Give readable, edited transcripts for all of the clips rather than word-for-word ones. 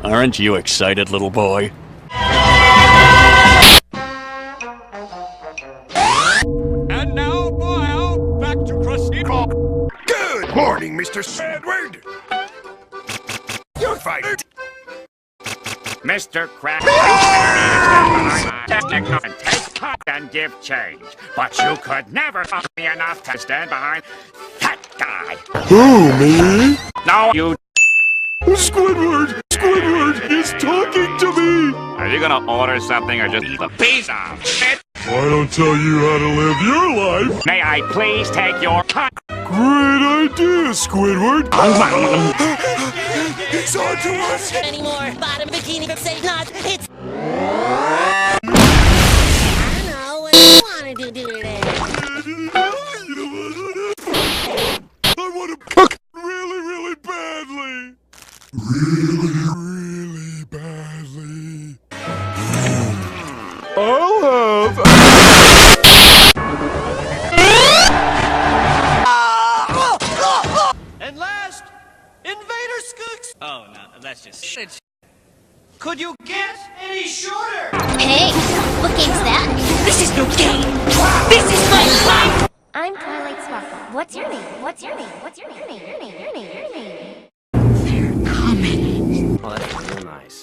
Aren't you excited, little boy? And now, boy, back to Krusty. Good morning, Mr. Edward. You're fired. Mr. Crack, and take cut and give change. But you could never fuck me enough to stand behind that guy. Who, me? No, you. Squidward! Squidward is talking to me! Are you gonna order something or just eat a piece of shit? I don't tell you how to live your life! May I please take your cut? Great idea, Squidward! It's on to us! Anymore, bottom bikini, but say not, it's... I don't know, what do you want to do today? I want to cook really, really badly! Really badly. I'll have... And last, Invader Skooks. Oh, no, that's just shit. Could you get any shorter? Hey, what game's that? This is no game! This is my life! I'm Twilight Sparkle. What's your name? What's your name? What's your name? Your name? Your name? Your name? Your name? They're coming. Oh, that's real nice.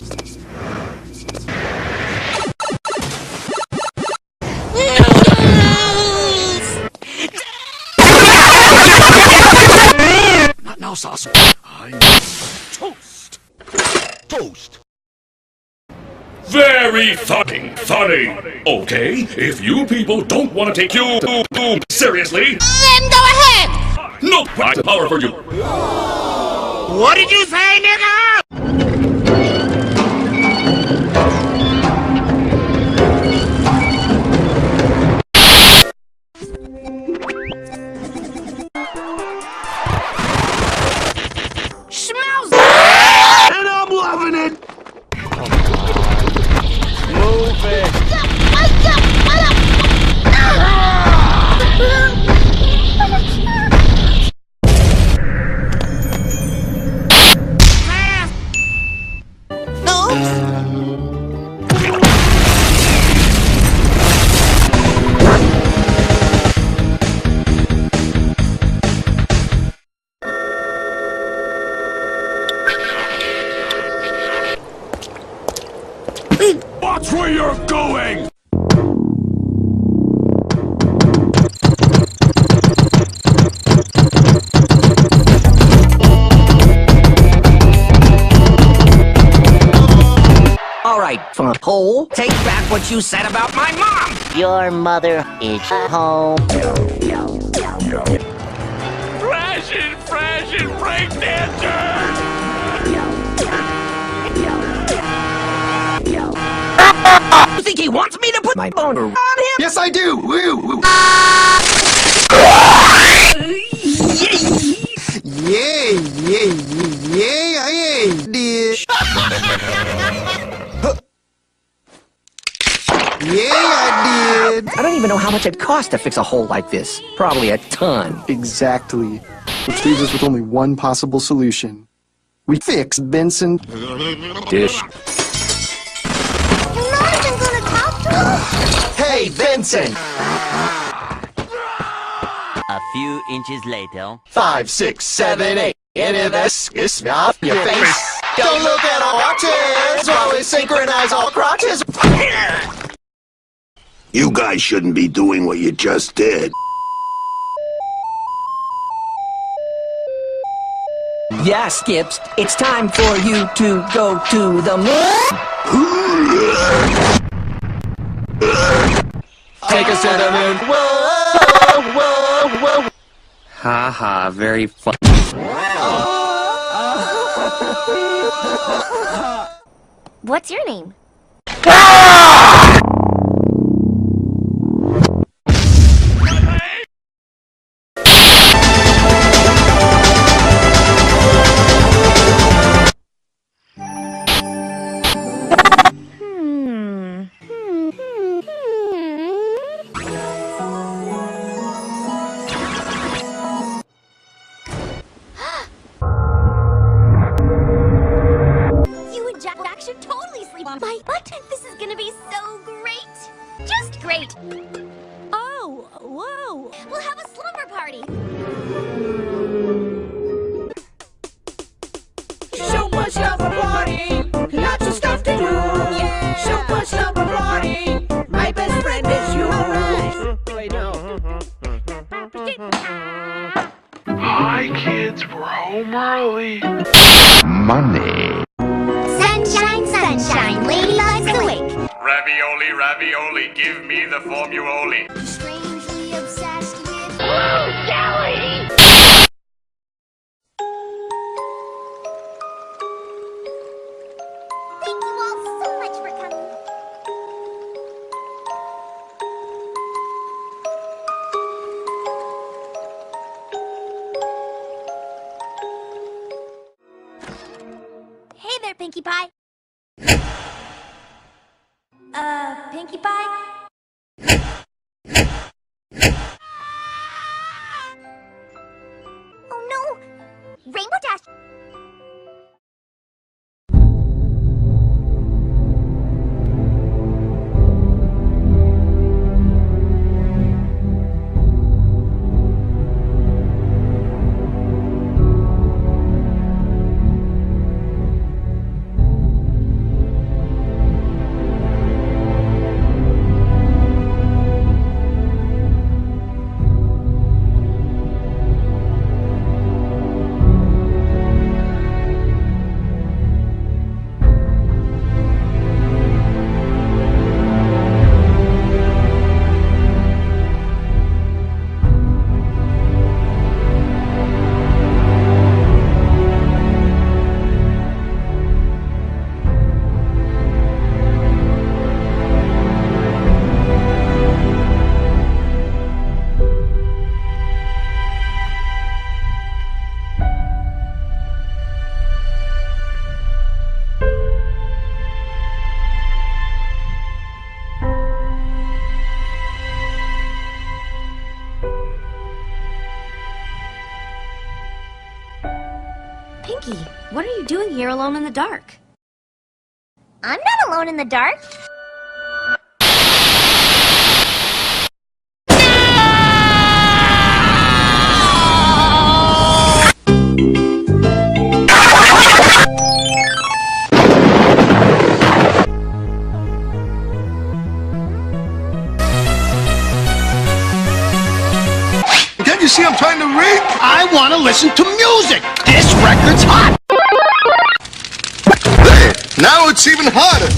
Not now, SuS. I'm toast. Toast. Very fucking funny. Okay, if you people don't want to take you seriously, Then go ahead! no power for you. What did you say, nigga? Smells And I'm loving it! Move it. Watch where you're going! Alright, Fawful, take back what you said about my mom! Your mother is home. Fresh and break dancers! You think he wants me to put my boner on him? Yes, I do! Woo! Woo. Yay! Yay! Yay! Yay! Did. Yay! I did. I don't even know how much it costs to fix a hole like this. Probably a ton. Exactly. Which leaves us with only one possible solution. We fix Benson. Dish. You're not even gonna talk to us? Hey, Vincent! A few inches later. 5, 6, 7, 8. Any of this is off your face. Don't look at our watches while we synchronize all crotches. You guys shouldn't be doing what you just did. Yeah, Skips, it's time for you to go to the moon. Take us to the moon. Whoa, whoa, whoa. Ha ha, very fun. What's your name? You and Jack should totally sleep on my butt. This is gonna be so great. Just great. Oh, whoa. We'll have a slumber party. Super slumber party, lots of stuff to do. Yeah. Super slumber party, my best friend is you. Wait, no. Hi, kids. We're home early. Money. Sunshine, sunshine, ladybugs awake. Ravioli, ravioli, give me the formuoli. Strangely obsessed with... Thank you all so much for coming. Hey there, Pinkie Pie. Pinkie Pie? Oh no! Rainbow Dash! Pinkie, what are you doing here alone in the dark? I'm not alone in the dark. Can't you see I'm trying to read? I want to listen to music. This record's hot. Hey, now it's even hotter.